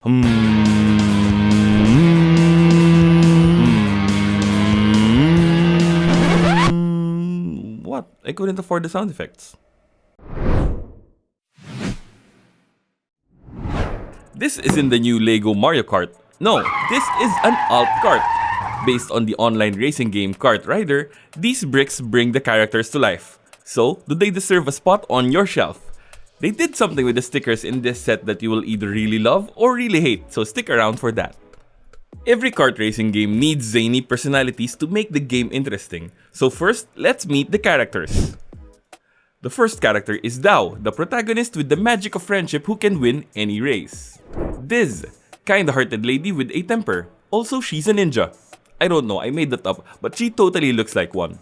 What? I couldn't afford the sound effects. This isn't the new LEGO Mario Kart. No, this is an alt kart. Based on the online racing game KartRider, these bricks bring the characters to life. So, do they deserve a spot on your shelf? They did something with the stickers in this set that you will either really love or really hate, so stick around for that. Every kart racing game needs zany personalities to make the game interesting. So first, let's meet the characters. The first character is Dao, the protagonist with the magic of friendship who can win any race. Diz, kind-hearted lady with a temper. Also, she's a ninja. I don't know, I made that up, but she totally looks like one.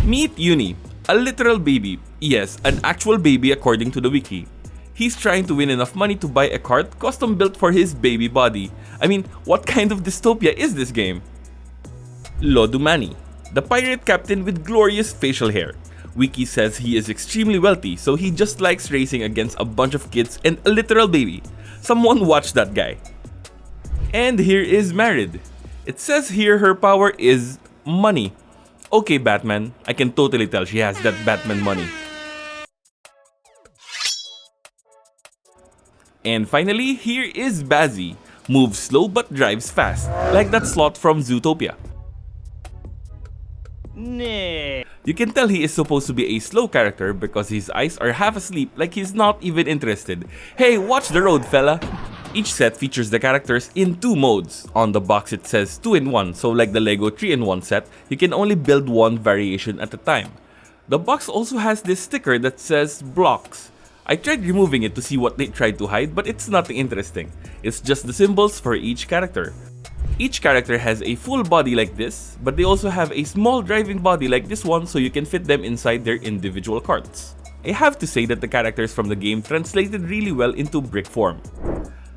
Meet Uni, a literal baby. Yes, an actual baby according to the wiki. He's trying to win enough money to buy a cart custom built for his baby body. I mean, what kind of dystopia is this game? Lodumani, the pirate captain with glorious facial hair. Wiki says he is extremely wealthy, so he just likes racing against a bunch of kids and a literal baby. Someone watch that guy. And here is Married. It says here her power is money. Okay, Batman, I can totally tell she has that Batman money. And finally, here is Bazz. Moves slow but drives fast, like that slot from Zootopia. You can tell he is supposed to be a slow character because his eyes are half asleep, like he's not even interested. Hey, watch the road, fella! Each set features the characters in 2 modes. On the box it says 2-in-1, so like the LEGO 3-in-1 set, you can only build one variation at a time. The box also has this sticker that says blocks. I tried removing it to see what they tried to hide, but it's nothing interesting. It's just the symbols for each character. Each character has a full body like this, but they also have a small driving body like this one so you can fit them inside their individual carts. I have to say that the characters from the game translated really well into brick form.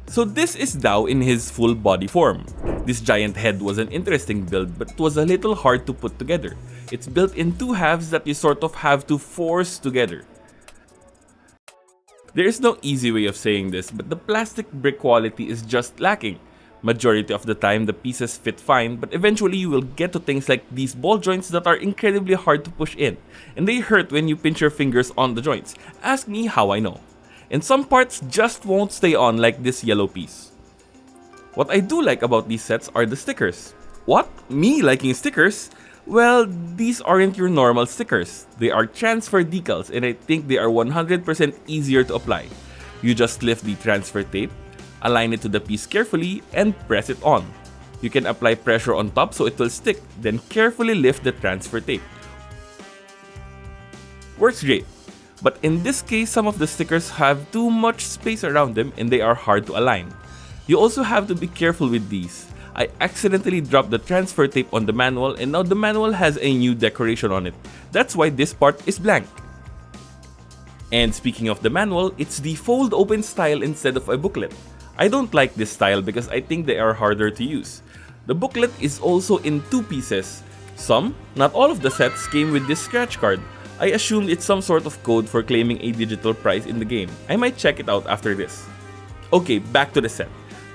So this is Dao in his full body form. This giant head was an interesting build, but it was a little hard to put together. It's built in 2 halves that you sort of have to force together. There is no easy way of saying this, but the plastic brick quality is just lacking. Majority of the time the pieces fit fine, but eventually you will get to things like these ball joints that are incredibly hard to push in, and they hurt when you pinch your fingers on the joints. Ask me how I know. And some parts just won't stay on like this yellow piece. What I do like about these sets are the stickers. What? Me liking stickers? Well, these aren't your normal stickers. They are transfer decals and I think they are 100% easier to apply. You just lift the transfer tape, align it to the piece carefully, and press it on. You can apply pressure on top so it will stick, then carefully lift the transfer tape. Works great. But in this case, some of the stickers have too much space around them and they are hard to align. You also have to be careful with these. I accidentally dropped the transfer tape on the manual and now the manual has a new decoration on it. That's why this part is blank. And speaking of the manual, it's the fold open style instead of a booklet. I don't like this style because I think they are harder to use. The booklet is also in 2 pieces. Some, not all of the sets came with this scratch card. I assumed it's some sort of code for claiming a digital prize in the game. I might check it out after this. Okay, back to the set.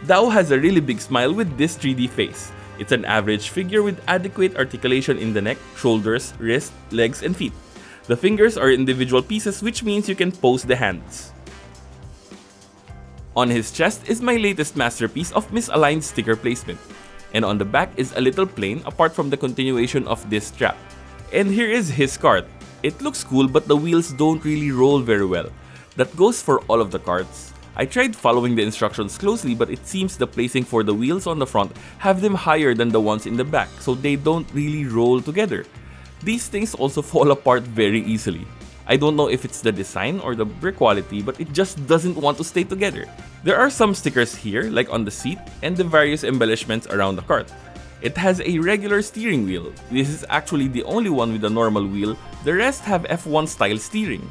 Dao has a really big smile with this 3D face. It's an average figure with adequate articulation in the neck, shoulders, wrist, legs, and feet. The fingers are individual pieces, which means you can pose the hands. On his chest is my latest masterpiece of misaligned sticker placement. And on the back is a little plane apart from the continuation of this strap. And here is his cart. It looks cool but the wheels don't really roll very well. That goes for all of the carts. I tried following the instructions closely but it seems the placing for the wheels on the front have them higher than the ones in the back so they don't really roll together. These things also fall apart very easily. I don't know if it's the design or the brick quality but it just doesn't want to stay together. There are some stickers here like on the seat and the various embellishments around the cart. It has a regular steering wheel. This is actually the only one with a normal wheel, the rest have F1 style steering.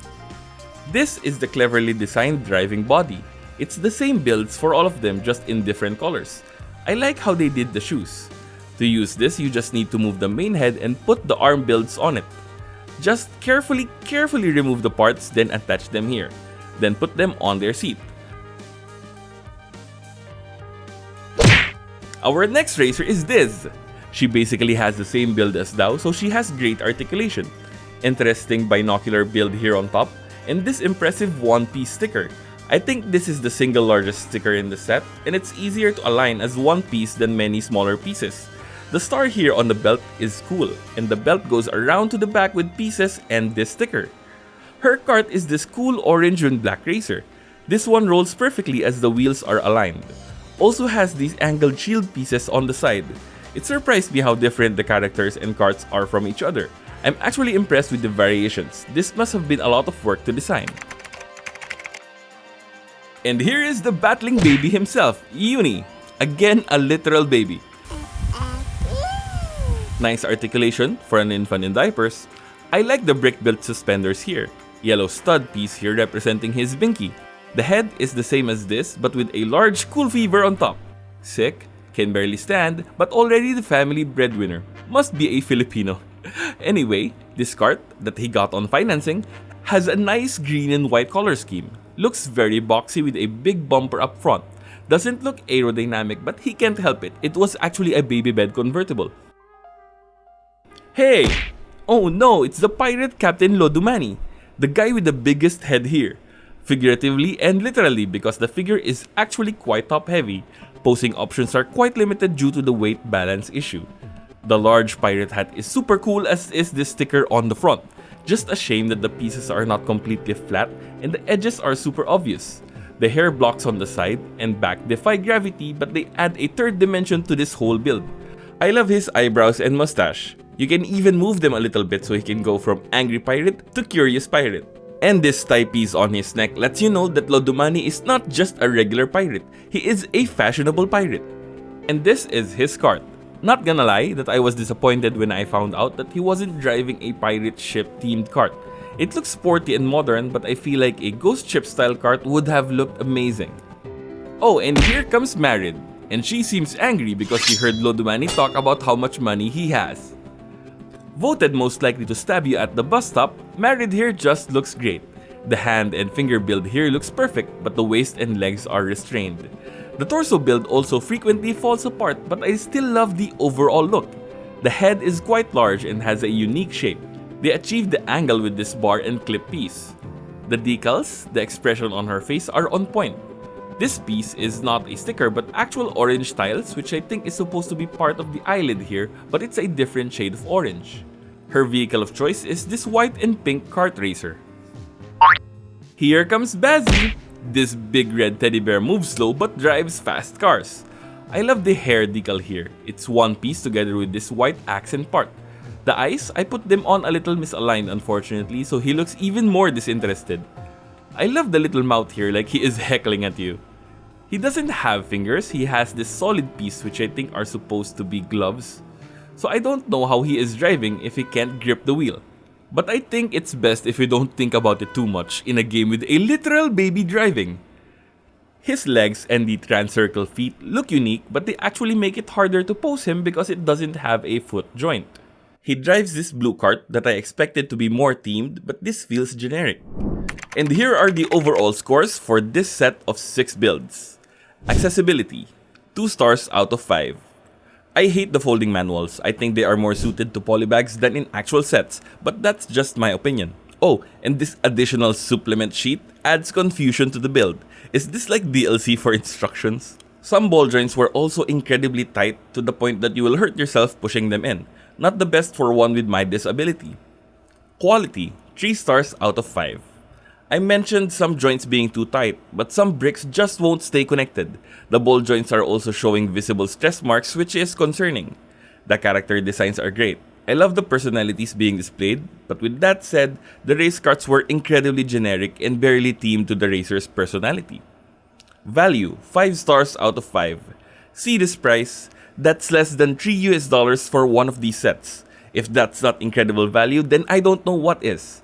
This is the cleverly designed driving body. It's the same builds for all of them just in different colors. I like how they did the shoes. To use this, you just need to move the main head and put the arm builds on it. Just carefully remove the parts, then attach them here. Then put them on their seat. Our next racer is Diz. She basically has the same build as Dao, so she has great articulation. Interesting binocular build here on top, and this impressive one-piece sticker. I think this is the single largest sticker in the set, and it's easier to align as one piece than many smaller pieces. The star here on the belt is cool, and the belt goes around to the back with pieces and this sticker. Her cart is this cool orange and black racer. This one rolls perfectly as the wheels are aligned. Also has these angled shield pieces on the side. It surprised me how different the characters and carts are from each other. I'm actually impressed with the variations. This must have been a lot of work to design. And here is the battling baby himself, Uni. Again, a literal baby. Nice articulation for an infant in diapers. I like the brick-built suspenders here. Yellow stud piece here representing his binky. The head is the same as this but with a large cool fever on top. Sick, can barely stand, but already the family breadwinner. Must be a Filipino. Anyway, this cart that he got on financing has a nice green and white color scheme. Looks very boxy with a big bumper up front. Doesn't look aerodynamic but he can't help it. It was actually a baby bed convertible. Hey! Oh no, it's the pirate Captain Lodumani. The guy with the biggest head here. Figuratively and literally because the figure is actually quite top heavy. Posing options are quite limited due to the weight balance issue. The large pirate hat is super cool as is this sticker on the front. Just a shame that the pieces are not completely flat and the edges are super obvious. The hair blocks on the side and back defy gravity but they add a third dimension to this whole build. I love his eyebrows and mustache. You can even move them a little bit so he can go from angry pirate to curious pirate. And this tie piece on his neck lets you know that Lodumani is not just a regular pirate, he is a fashionable pirate. And this is his cart. Not gonna lie that I was disappointed when I found out that he wasn't driving a pirate ship themed cart. It looks sporty and modern but I feel like a ghost ship style cart would have looked amazing. Oh, and here comes Marid. And she seems angry because she heard Lodumani talk about how much money he has. Voted most likely to stab you at the bus stop, Marid here just looks great. The hand and finger build here looks perfect but the waist and legs are restrained. The torso build also frequently falls apart but I still love the overall look. The head is quite large and has a unique shape. They achieved the angle with this bar and clip piece. The decals, the expression on her face are on point. This piece is not a sticker but actual orange tiles which I think is supposed to be part of the eyelid here but it's a different shade of orange. Her vehicle of choice is this white and pink kart racer. Here comes Bazz. This big red teddy bear moves slow but drives fast cars. I love the hair decal here. It's one piece together with this white accent part. The eyes, I put them on a little misaligned unfortunately so he looks even more disinterested. I love the little mouth here like he is heckling at you. He doesn't have fingers, he has this solid piece which I think are supposed to be gloves. So I don't know how he is driving if he can't grip the wheel. But I think it's best if you don't think about it too much in a game with a literal baby driving. His legs and the transcircle feet look unique but they actually make it harder to pose him because it doesn't have a foot joint. He drives this blue cart that I expected to be more themed but this feels generic. And here are the overall scores for this set of 6 builds. Accessibility, 2 stars out of 5. I hate the folding manuals. I think they are more suited to polybags than in actual sets, but that's just my opinion. Oh, and this additional supplement sheet adds confusion to the build. Is this like DLC for instructions? Some ball joints were also incredibly tight to the point that you will hurt yourself pushing them in. Not the best for one with my disability. Quality, 3 stars out of 5. I mentioned some joints being too tight, but some bricks just won't stay connected. The ball joints are also showing visible stress marks which is concerning. The character designs are great. I love the personalities being displayed, but with that said, the race carts were incredibly generic and barely themed to the racer's personality. Value, 5 stars out of 5. See this price? That's less than $3 for one of these sets. If that's not incredible value, then I don't know what is.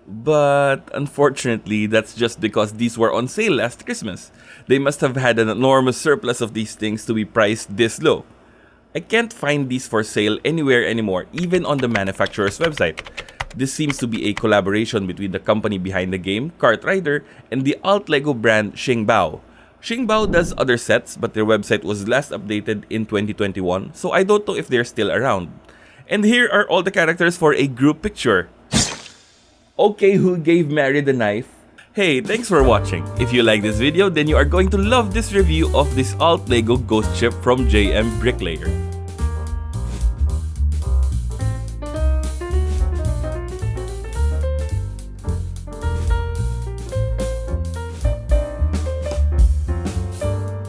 But unfortunately, that's just because these were on sale last Christmas. They must have had an enormous surplus of these things to be priced this low. I can't find these for sale anywhere anymore, even on the manufacturer's website. This seems to be a collaboration between the company behind the game, KartRider, and the alt LEGO brand XINGBAO. XINGBAO does other sets, but their website was last updated in 2021, so I don't know if they're still around. And here are all the characters for a group picture. Okay, who gave Mary the knife? Hey, thanks for watching. If you like this video, then you are going to love this review of this alt LEGO ghost ship from JM Bricklayer.